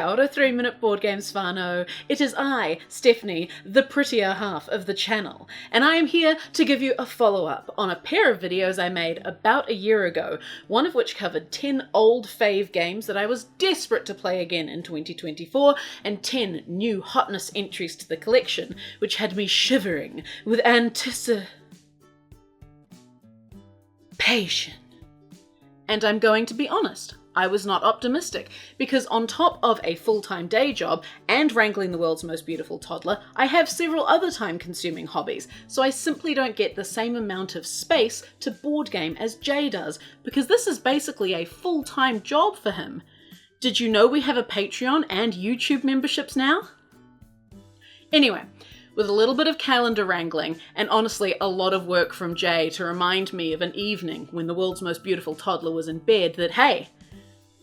Kia ora 3-minute board games whānau. It is I, Stephanie, the prettier half of the channel, and I am here to give you a follow-up on a pair of videos I made about a year ago, one of which covered 10 old fave games that I was desperate to play again in 2024, and 10 new hotness entries to the collection, which had me shivering with anticipation. And I'm going to be honest, I was not optimistic, because on top of a full-time day job and wrangling the world's most beautiful toddler, I have several other time-consuming hobbies, so I simply don't get the same amount of space to board game as Jay does, because this is basically a full-time job for him. Did you know we have a Patreon and YouTube memberships now? Anyway, with a little bit of calendar wrangling, and honestly a lot of work from Jay to remind me of an evening when the world's most beautiful toddler was in bed that, hey,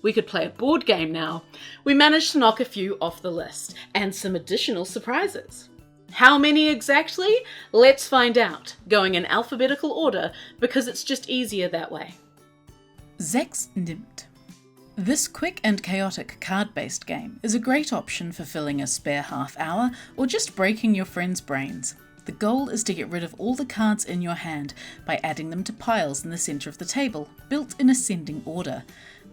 we could play a board game now, we managed to knock a few off the list, and some additional surprises. How many exactly? Let's find out, going in alphabetical order, because it's just easier that way. Zex Nim. This quick and chaotic card-based game is a great option for filling a spare half hour or just breaking your friends' brains. The goal is to get rid of all the cards in your hand by adding them to piles in the centre of the table, built in ascending order.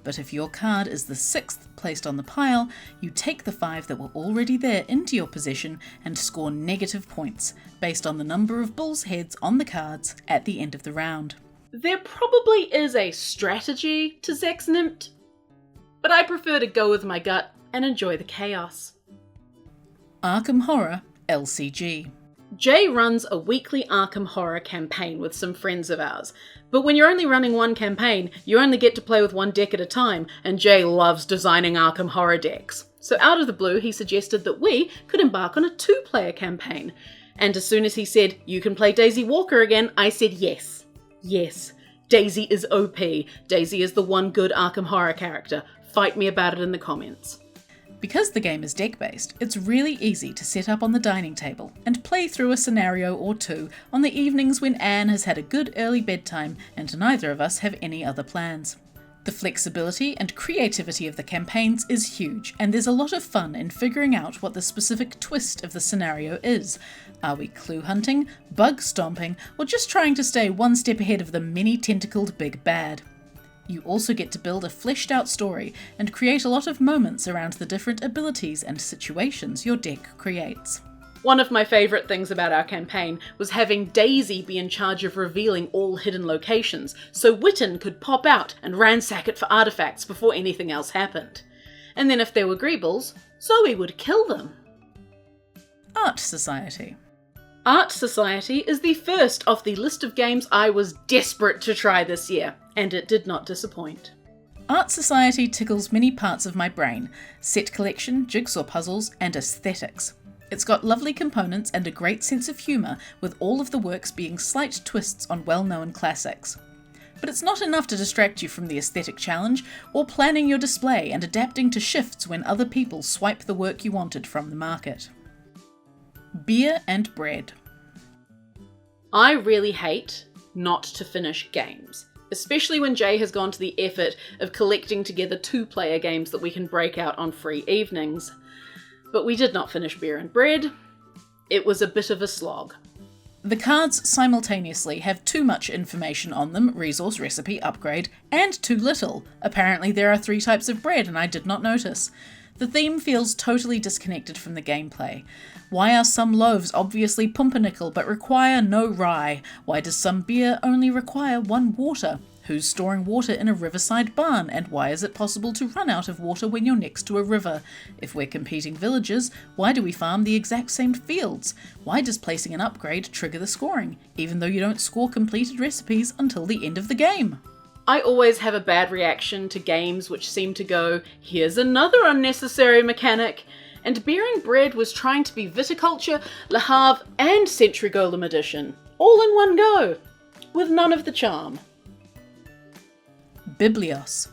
But if your card is the 6th placed on the pile, you take the 5 that were already there into your possession and score negative points, based on the number of bull's heads on the cards at the end of the round. There probably is a strategy to Zex Nim, but I prefer to go with my gut and enjoy the chaos. Arkham Horror LCG. Jay runs a weekly Arkham Horror campaign with some friends of ours, but when you're only running one campaign, you only get to play with one deck at a time, and Jay loves designing Arkham Horror decks. So out of the blue, he suggested that we could embark on a 2-player campaign. And as soon as he said, you can play Daisy Walker again, I said yes. Yes. Daisy is OP. Daisy is the one good Arkham Horror character. Fight me about it in the comments. Because the game is deck-based, it's really easy to set up on the dining table and play through a scenario or two on the evenings when Anne has had a good early bedtime and neither of us have any other plans. The flexibility and creativity of the campaigns is huge, and there's a lot of fun in figuring out what the specific twist of the scenario is. Are we clue hunting, bug stomping, or just trying to stay one step ahead of the many-tentacled big bad? You also get to build a fleshed out story and create a lot of moments around the different abilities and situations your deck creates. One of my favourite things about our campaign was having Daisy be in charge of revealing all hidden locations, so Witten could pop out and ransack it for artefacts before anything else happened. And then if there were greebles, Zoe would kill them. Art Society. Art Society is the first off the list of games I was desperate to try this year, and it did not disappoint. Art Society tickles many parts of my brain: set collection, jigsaw puzzles, and aesthetics. It's got lovely components and a great sense of humour, with all of the works being slight twists on well-known classics. But it's not enough to distract you from the aesthetic challenge, or planning your display and adapting to shifts when other people swipe the work you wanted from the market. Beer and bread. I really hate not to finish games, especially when Jay has gone to the effort of collecting together 2-player games that we can break out on free evenings. But we did not finish Beer and Bread. It was a bit of a slog. The cards simultaneously have too much information on them, resource, recipe, upgrade, and too little. Apparently there are 3 types of bread and I did not notice. The theme feels totally disconnected from the gameplay. Why are some loaves obviously pumpernickel but require no rye? Why does some beer only require 1 water? Who's storing water in a riverside barn, and why is it possible to run out of water when you're next to a river? If we're competing villagers, why do we farm the exact same fields? Why does placing an upgrade trigger the scoring, even though you don't score completed recipes until the end of the game? I always have a bad reaction to games which seem to go, here's another unnecessary mechanic, and Beer and Bread was trying to be Viticulture, Le Havre, and Century Golem Edition, all in one go, with none of the charm. Biblios.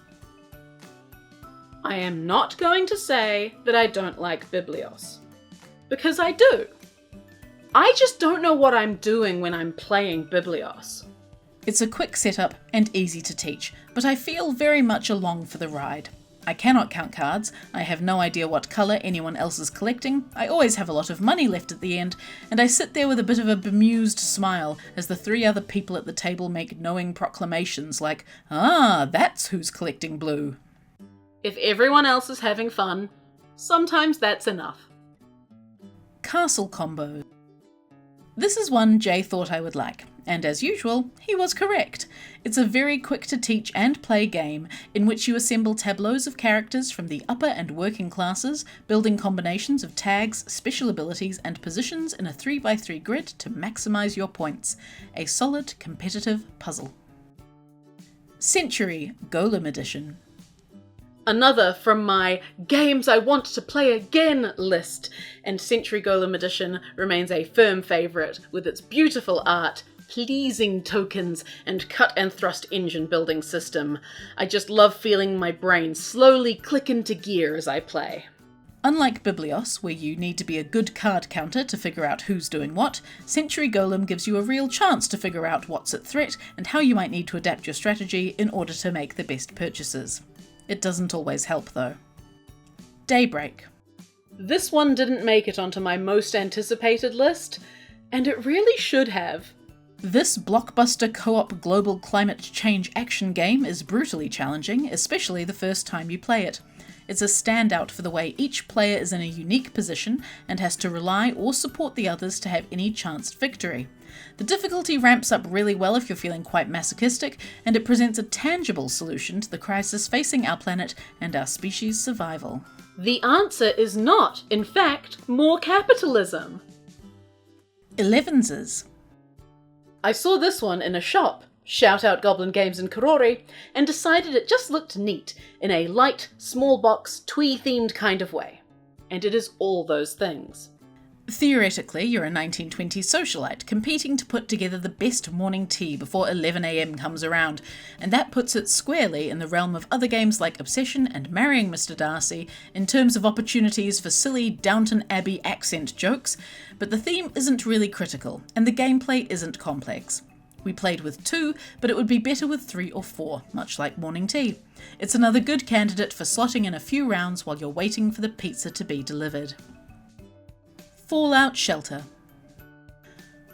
I am not going to say that I don't like Biblios, because I do. I just don't know what I'm doing when I'm playing Biblios. It's a quick setup and easy to teach, but I feel very much along for the ride. I cannot count cards, I have no idea what colour anyone else is collecting, I always have a lot of money left at the end, and I sit there with a bit of a bemused smile as the 3 other people at the table make knowing proclamations like, "Ah, that's who's collecting blue." If everyone else is having fun, sometimes that's enough. Castle combos. This is one Jay thought I would like, and as usual, he was correct. It's a very quick to teach and play game in which you assemble tableaus of characters from the upper and working classes, building combinations of tags, special abilities, and positions in a 3x3 grid to maximise your points. A solid, competitive puzzle. Century Golem Edition. Another from my games I want to play again list, and Century Golem Edition remains a firm favourite with its beautiful art, pleasing tokens, and cut and thrust engine building system. I just love feeling my brain slowly click into gear as I play. Unlike Biblios, where you need to be a good card counter to figure out who's doing what, Century Golem gives you a real chance to figure out what's at threat and how you might need to adapt your strategy in order to make the best purchases. It doesn't always help though. Daybreak. This one didn't make it onto my most anticipated list, and it really should have. This blockbuster co-op global climate change action game is brutally challenging, especially the first time you play it. It's a standout for the way each player is in a unique position and has to rely or support the others to have any chanced victory. The difficulty ramps up really well if you're feeling quite masochistic, and it presents a tangible solution to the crisis facing our planet and our species' survival. The answer is not, in fact, more capitalism. Elevenses. I saw this one in a shop, shout out Goblin Games in Karori, and decided it just looked neat in a light, small box, twee-themed kind of way. And it is all those things. Theoretically, you're a 1920s socialite competing to put together the best morning tea before 11 AM comes around, and that puts it squarely in the realm of other games like Obsession and Marrying Mr. Darcy in terms of opportunities for silly Downton Abbey accent jokes, but the theme isn't really critical, and the gameplay isn't complex. We played with 2, but it would be better with 3 or 4, much like morning tea. It's another good candidate for slotting in a few rounds while you're waiting for the pizza to be delivered. Fallout Shelter.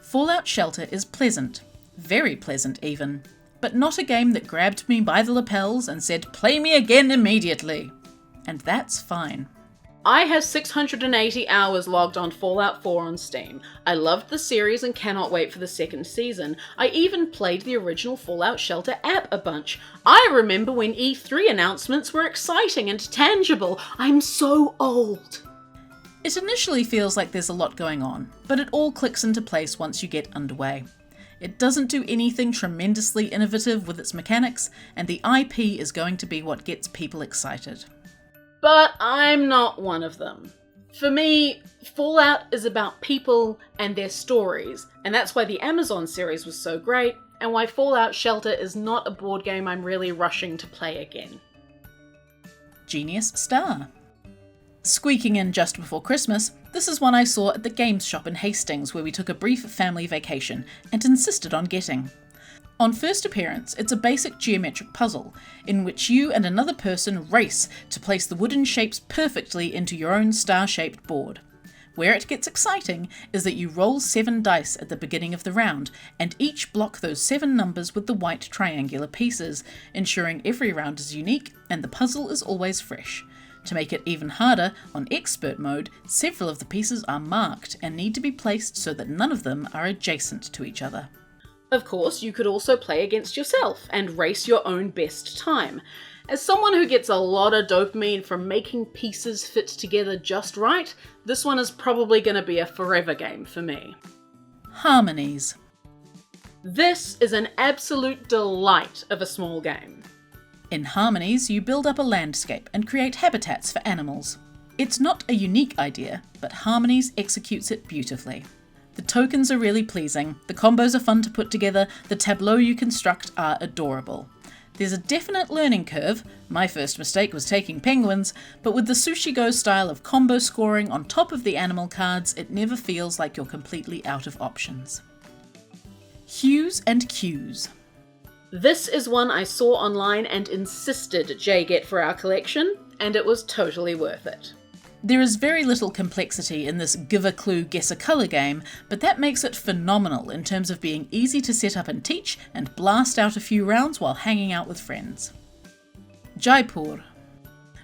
Fallout Shelter is pleasant, very pleasant even, but not a game that grabbed me by the lapels and said, "Play me again immediately." And that's fine. I have 680 hours logged on Fallout 4 on Steam. I loved the series and cannot wait for the second season. I even played the original Fallout Shelter app a bunch. I remember when E3 announcements were exciting and tangible. I'm so old. It initially feels like there's a lot going on, but it all clicks into place once you get underway. It doesn't do anything tremendously innovative with its mechanics, and the IP is going to be what gets people excited. But I'm not one of them. For me, Fallout is about people and their stories, and that's why the Amazon series was so great, and why Fallout Shelter is not a board game I'm really rushing to play again. Genius Star. Squeaking in just before Christmas, this is one I saw at the games shop in Hastings where we took a brief family vacation and insisted on getting. On first appearance, it's a basic geometric puzzle in which you and another person race to place the wooden shapes perfectly into your own star-shaped board. Where it gets exciting is that you roll 7 dice at the beginning of the round and each block those 7 numbers with the white triangular pieces, ensuring every round is unique and the puzzle is always fresh. To make it even harder, on Expert mode, several of the pieces are marked and need to be placed so that none of them are adjacent to each other. Of course, you could also play against yourself and race your own best time. As someone who gets a lot of dopamine from making pieces fit together just right, this one is probably going to be a forever game for me. Harmonies. This is an absolute delight of a small game. In Harmonies, you build up a landscape and create habitats for animals. It's not a unique idea, but Harmonies executes it beautifully. The tokens are really pleasing, the combos are fun to put together, the tableaux you construct are adorable. There's a definite learning curve, my first mistake was taking penguins, but with the Sushi Go style of combo scoring on top of the animal cards, it never feels like you're completely out of options. Hues Cues. This is one I saw online and insisted Jay get for our collection, and it was totally worth it. There is very little complexity in this give a clue, guess a colour game, but that makes it phenomenal in terms of being easy to set up and teach and blast out a few rounds while hanging out with friends. Jaipur.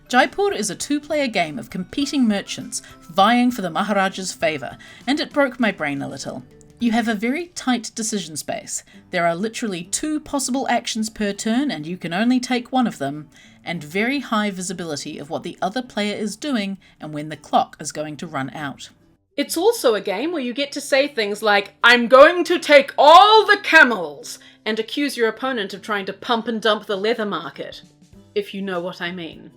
Jaipur is a 2-player game of competing merchants vying for the Maharaja's favour, and it broke my brain a little. You have a very tight decision space. There are literally 2 possible actions per turn and you can only take one of them, and very high visibility of what the other player is doing and when the clock is going to run out. It's also a game where you get to say things like, "I'm going to take all the camels," and accuse your opponent of trying to pump and dump the leather market, if you know what I mean.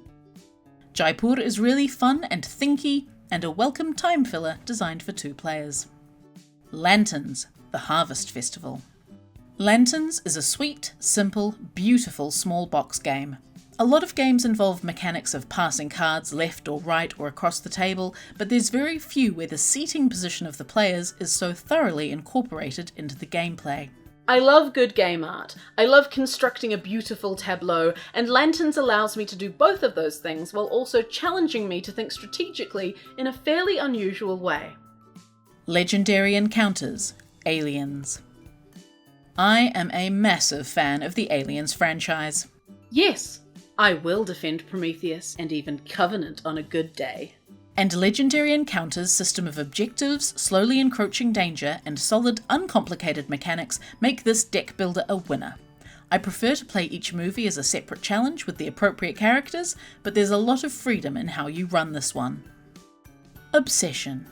Jaipur is really fun and thinky, and a welcome time filler designed for 2 players. Lanterns, the Harvest Festival. Lanterns is a sweet, simple, beautiful small box game. A lot of games involve mechanics of passing cards left or right or across the table, but there's very few where the seating position of the players is so thoroughly incorporated into the gameplay. I love good game art. I love constructing a beautiful tableau, and Lanterns allows me to do both of those things while also challenging me to think strategically in a fairly unusual way. Legendary Encounters, Aliens. I am a massive fan of the Aliens franchise. Yes, I will defend Prometheus and even Covenant on a good day. And Legendary Encounters' system of objectives, slowly encroaching danger, and solid, uncomplicated mechanics make this deck builder a winner. I prefer to play each movie as a separate challenge with the appropriate characters, but there's a lot of freedom in how you run this one. Obsession.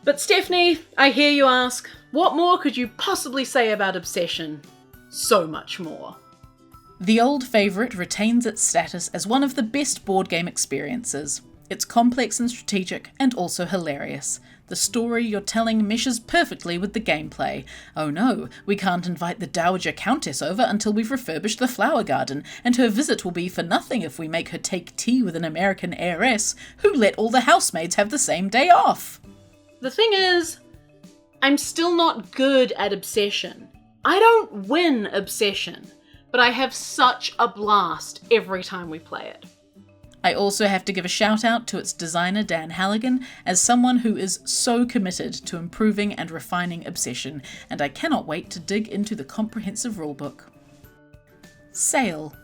But Stephanie, I hear you ask, what more could you possibly say about Obsession? So much more. The old favourite retains its status as one of the best board game experiences. It's complex and strategic, and also hilarious. The story you're telling meshes perfectly with the gameplay. Oh no, we can't invite the Dowager Countess over until we've refurbished the flower garden, and her visit will be for nothing if we make her take tea with an American heiress who let all the housemaids have the same day off. The thing is, I'm still not good at Obsession. I don't win Obsession, but I have such a blast every time we play it. I also have to give a shout out to its designer Dan Halligan as someone who is so committed to improving and refining Obsession, and I cannot wait to dig into the comprehensive rulebook. Sail.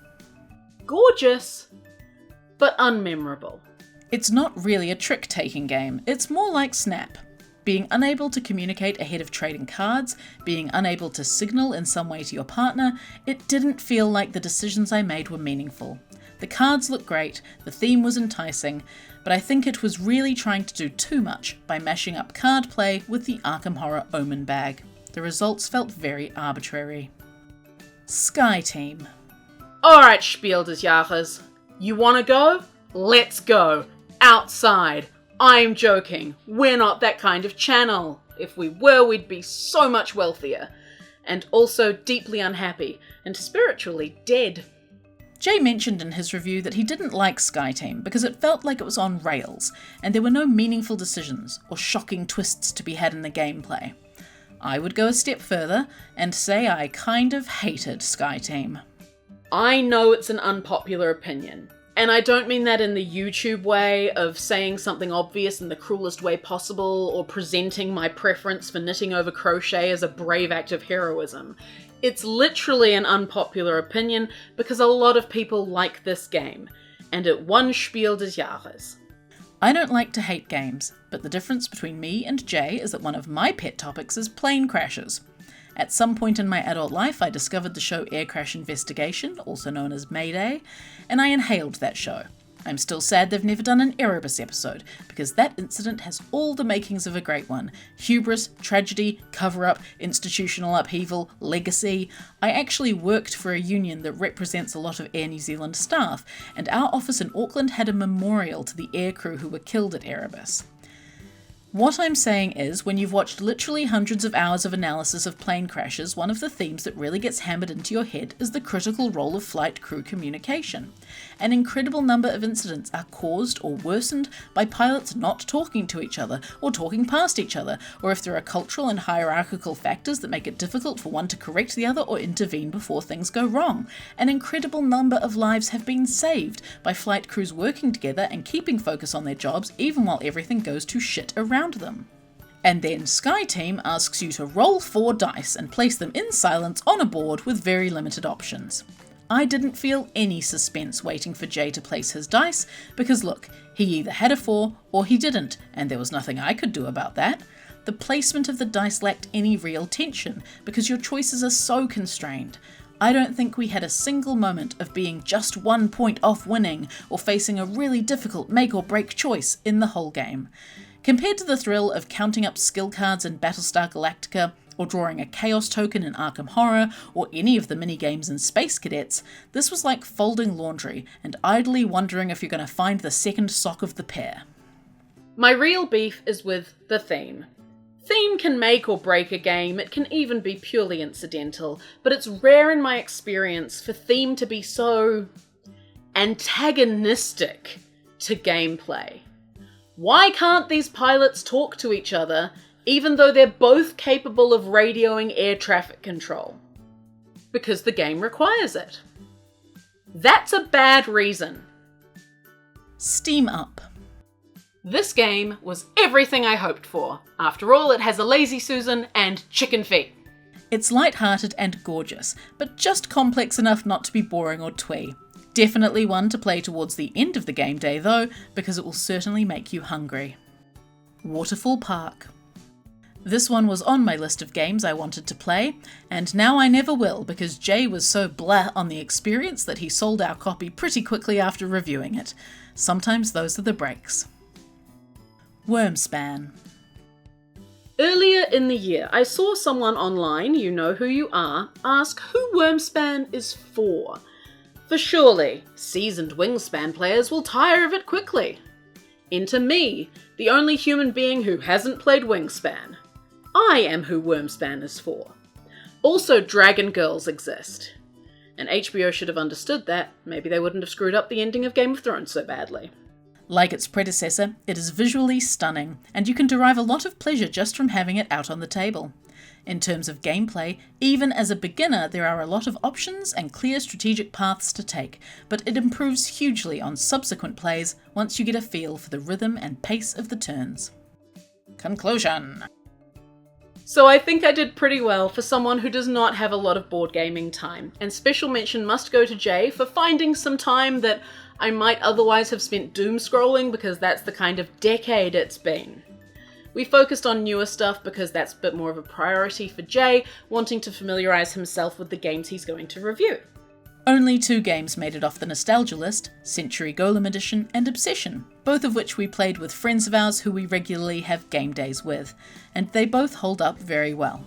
Gorgeous, but unmemorable. It's not really a trick-taking game, it's more like Snap. Being unable to communicate ahead of trading cards, being unable to signal in some way to your partner, it didn't feel like the decisions I made were meaningful. The cards looked great, the theme was enticing, but I think it was really trying to do too much by mashing up card play with the Arkham Horror Omen bag. The results felt very arbitrary. Sky Team. Alright, Spiel des Jahres. You wanna go? Let's go. Outside. I'm joking. We're not that kind of channel. If we were, we'd be so much wealthier. And also deeply unhappy, and spiritually dead. Jay mentioned in his review that he didn't like Sky Team because it felt like it was on rails, and there were no meaningful decisions or shocking twists to be had in the gameplay. I would go a step further and say I kind of hated Sky Team. I know it's an unpopular opinion, and I don't mean that in the YouTube way of saying something obvious in the cruelest way possible or presenting my preference for knitting over crochet as a brave act of heroism. It's literally an unpopular opinion because a lot of people like this game, and it won Spiel des Jahres. I don't like to hate games, but the difference between me and Jay is that one of my pet topics is plane crashes. At some point in my adult life, I discovered the show Air Crash Investigation, also known as Mayday, and I inhaled that show. I'm still sad they've never done an Erebus episode, because that incident has all the makings of a great one. Hubris, tragedy, cover-up, institutional upheaval, legacy. I actually worked for a union that represents a lot of Air New Zealand staff, and our office in Auckland had a memorial to the air crew who were killed at Erebus. What I'm saying is, when you've watched literally hundreds of hours of analysis of plane crashes, one of the themes that really gets hammered into your head is the critical role of flight crew communication. An incredible number of incidents are caused or worsened by pilots not talking to each other, or talking past each other, or if there are cultural and hierarchical factors that make it difficult for one to correct the other or intervene before things go wrong. An incredible number of lives have been saved by flight crews working together and keeping focus on their jobs even while everything goes to shit around them. And then Sky Team asks you to roll 4 dice and place them in silence on a board with very limited options. I didn't feel any suspense waiting for Jay to place his dice, because look, he either had a 4 or he didn't, and there was nothing I could do about that. The placement of the dice lacked any real tension, because your choices are so constrained. I don't think we had a single moment of being just 1 point off winning, or facing a really difficult make or break choice in the whole game. Compared to the thrill of counting up skill cards in Battlestar Galactica, or drawing a Chaos token in Arkham Horror, or any of the mini-games in Space Cadets, this was like folding laundry and idly wondering if you're going to find the second sock of the pair. My real beef is with the theme. Theme can make or break a game, it can even be purely incidental, but it's rare in my experience for theme to be so antagonistic to gameplay. Why can't these pilots talk to each other, even though they're both capable of radioing air traffic control? Because the game requires it. That's a bad reason. Steam up. This game was everything I hoped for. After all, it has a lazy Susan and chicken feet. It's light-hearted and gorgeous, but just complex enough not to be boring or twee. Definitely one to play towards the end of the game day though, because it will certainly make you hungry. Waterfall Park. This one was on my list of games I wanted to play, and now I never will because Jay was so blah on the experience that he sold our copy pretty quickly after reviewing it. Sometimes those are the breaks. Wyrmspan. Earlier in the year, I saw someone online, you know who you are, ask who Wyrmspan is for. For surely, seasoned Wingspan players will tire of it quickly. Enter me, the only human being who hasn't played Wingspan. I am who Wyrmspan is for. Also, dragon girls exist. And HBO should have understood that. Maybe they wouldn't have screwed up the ending of Game of Thrones so badly. Like its predecessor, it is visually stunning, and you can derive a lot of pleasure just from having it out on the table. In terms of gameplay, even as a beginner there are a lot of options and clear strategic paths to take, but it improves hugely on subsequent plays once you get a feel for the rhythm and pace of the turns. Conclusion. So I think I did pretty well for someone who does not have a lot of board gaming time, and special mention must go to Jay for finding some time that I might otherwise have spent doom scrolling because that's the kind of decade it's been. We focused on newer stuff because that's a bit more of a priority for Jay, wanting to familiarise himself with the games he's going to review. Only 2 games made it off the nostalgia list, Century Golem Edition and Obsession, both of which we played with friends of ours who we regularly have game days with, and they both hold up very well.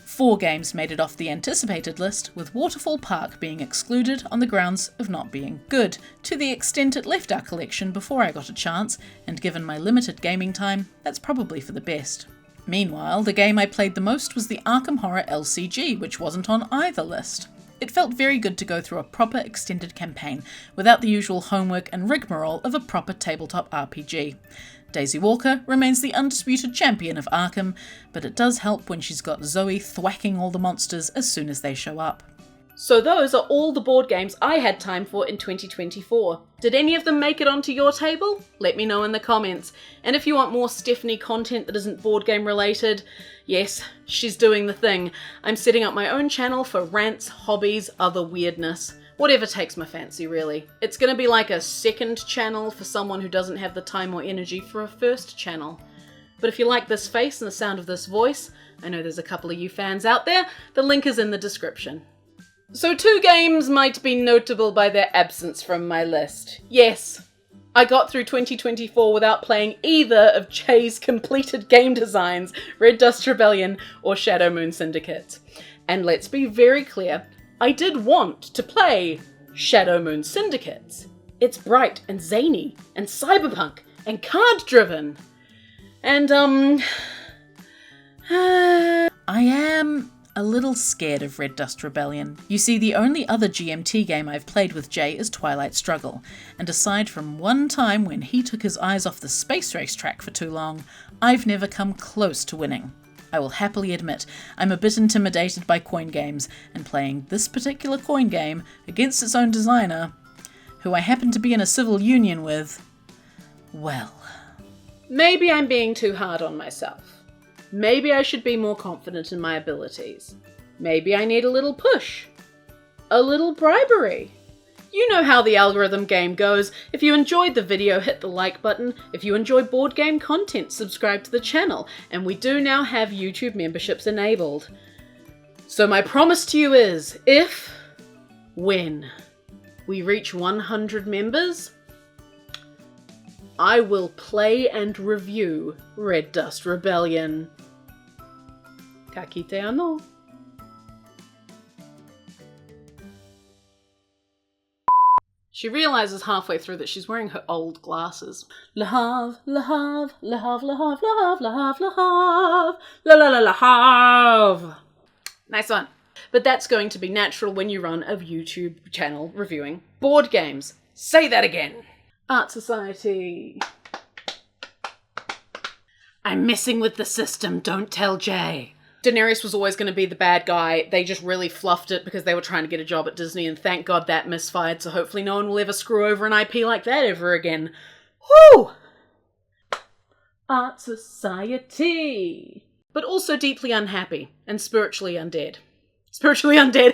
4 games made it off the anticipated list, with Waterfall Park being excluded on the grounds of not being good, to the extent it left our collection before I got a chance, and given my limited gaming time, that's probably for the best. Meanwhile, the game I played the most was the Arkham Horror LCG, which wasn't on either list. It felt very good to go through a proper extended campaign, without the usual homework and rigmarole of a proper tabletop RPG. Daisy Walker remains the undisputed champion of Arkham, but it does help when she's got Zoe thwacking all the monsters as soon as they show up. So those are all the board games I had time for in 2024. Did any of them make it onto your table? Let me know in the comments. And if you want more Stephanie content that isn't board game related, yes, she's doing the thing. I'm setting up my own channel for rants, hobbies, other weirdness. Whatever takes my fancy, really. It's going to be like a second channel for someone who doesn't have the time or energy for a first channel. But if you like this face and the sound of this voice, I know there's a couple of you fans out there, the link is in the description. So 2 games might be notable by their absence from my list. Yes, I got through 2024 without playing either of Jay's completed game designs, Red Dust Rebellion or Shadow Moon Syndicate. And let's be very clear, I did want to play Shadow Moon Syndicate. It's bright and zany and cyberpunk and card-driven. And, I am a little scared of Red Dust Rebellion. You see, the only other GMT game I've played with Jay is Twilight Struggle, and aside from one time when he took his eyes off the space race track for too long, I've never come close to winning. I will happily admit I'm a bit intimidated by coin games, and playing this particular coin game against its own designer, who I happen to be in a civil union with, well... Maybe I'm being too hard on myself. Maybe I should be more confident in my abilities. Maybe I need a little push. A little bribery. You know how the algorithm game goes. If you enjoyed the video, hit the like button. If you enjoy board game content, subscribe to the channel. And we do now have YouTube memberships enabled. So my promise to you is, when we reach 100 members, I will play and review Red Dust Rebellion. Ka kite ano. She realises halfway through that she's wearing her old glasses. Lahav, lahav, lahav, lahav, lahav, lahav, lahav, la la la lahav. Nice one. But that's going to be natural when you run a YouTube channel reviewing board games. Say that again. Art Society. I'm messing with the system, don't tell Jay. Daenerys was always going to be the bad guy. They just really fluffed it because they were trying to get a job at Disney, and thank God that misfired, so hopefully no one will ever screw over an IP like that ever again. Woo! Art Society. But also deeply unhappy and spiritually undead. Spiritually undead.